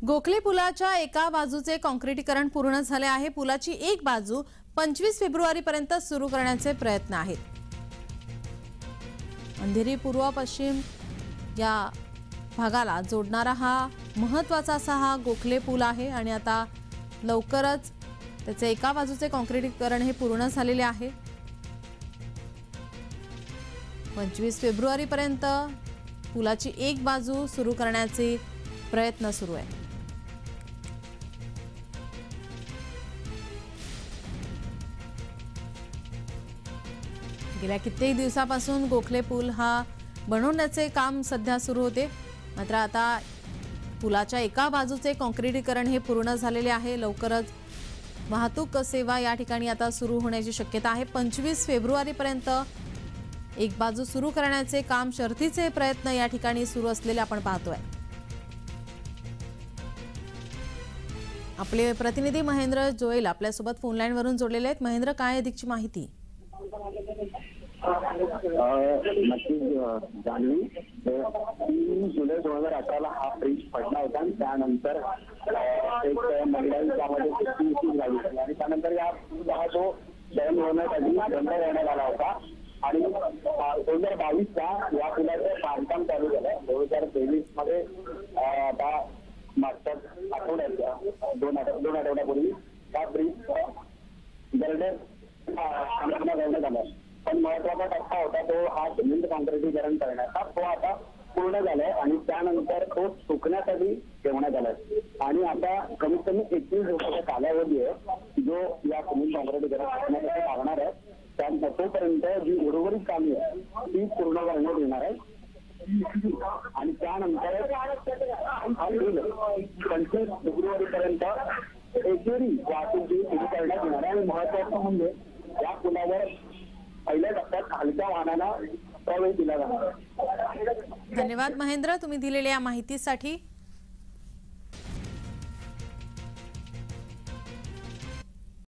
गोखले पुलाच्या एका बाजूचे काँक्रिटीकरण पूर्ण झाले आहे। पुलाची एक बाजू 25 फेब्रुवारी पर्यंत सुरू करण्याचे प्रयत्न आहेत। अंधेरी पूर्व पश्चिम या भागाला जोडणारा हा महत्त्वाचा हा गोखले पूल आहे आणि आता लवकरच त्याचे एका बाजूचे काँक्रिटीकरण हे पूर्ण झालेले आहे। 25 फेब्रुवारी पर्यंत पुलाची एक बाजू सुरू करण्याचे प्रयत्न सुरू आहे। गेल्या कित्येक दिवसापासून गोखले पूल हा बनवण्याचे काम सध्या सुरू होते, मात्र आता पुलाच्या एका बाजूचे काँक्रिटीकरण हे पूर्ण झालेले आहे। लवकरच वाहतूक सेवा या ठिकाणी आता सुरू होण्याची शक्यता आहे। 25 फेब्रुवारी पर्यंत एक बाजू सुरू करण्याचे काम शर्थीचे प्रयत्न या ठिकाणी सुरू असलेले आपण पाहतोय। आपले प्रतिनिधी महेंद्र जोयल आपल्यासोबत फोन लाईन वरून जोडलेले आहेत। महेंद्र, काय अधिकची माहिती? नक्कीच जान्हवी, 3 जुलै 2018 हा ब्रिज पडला होता आणि त्यानंतर एक महिला त्यामध्ये मृत्यू झाली आणि त्यानंतर या जो दहन होण्यासाठी बंद करण्यात आला होता आणि 2022ला या पुलाचं बांधकाम चालू झालं। 2023 मध्ये आता मागच्या आठवड्यात दोन आठवड्यापूर्वी हा ब्रिज गर्डर करण्यात आला, पण महत्वाचा टप्पा होता तो हा सिमेंट काँक्रिटीकरण करण्याचा, तो आता पूर्ण झालाय आणि त्यानंतर तो सुकण्यासाठी ठेवण्यात आलाय आणि आता कमीत कमी 21 दिवसाचा कालावधी आहे जो या सिमेंट काँक्रिटीकरण करण्यासाठी लागणार आहे। तोपर्यंत जी उर्वरित कामे आहे ती पूर्ण करण्यात येणार आहे आणि त्यानंतर 25 फेब्रुवारी पर्यंत एकेरी वाहतूक सुरू करण्यात येणार आहे आणि महत्वाचं म्हणजे या पुलावर पहिल्या टप्प्यात हलक्या वाहनांना प्रवेश दिला जाणार आहे। धन्यवाद महेंद्र, तुम्ही दिलेल्या या माहितीसाठी।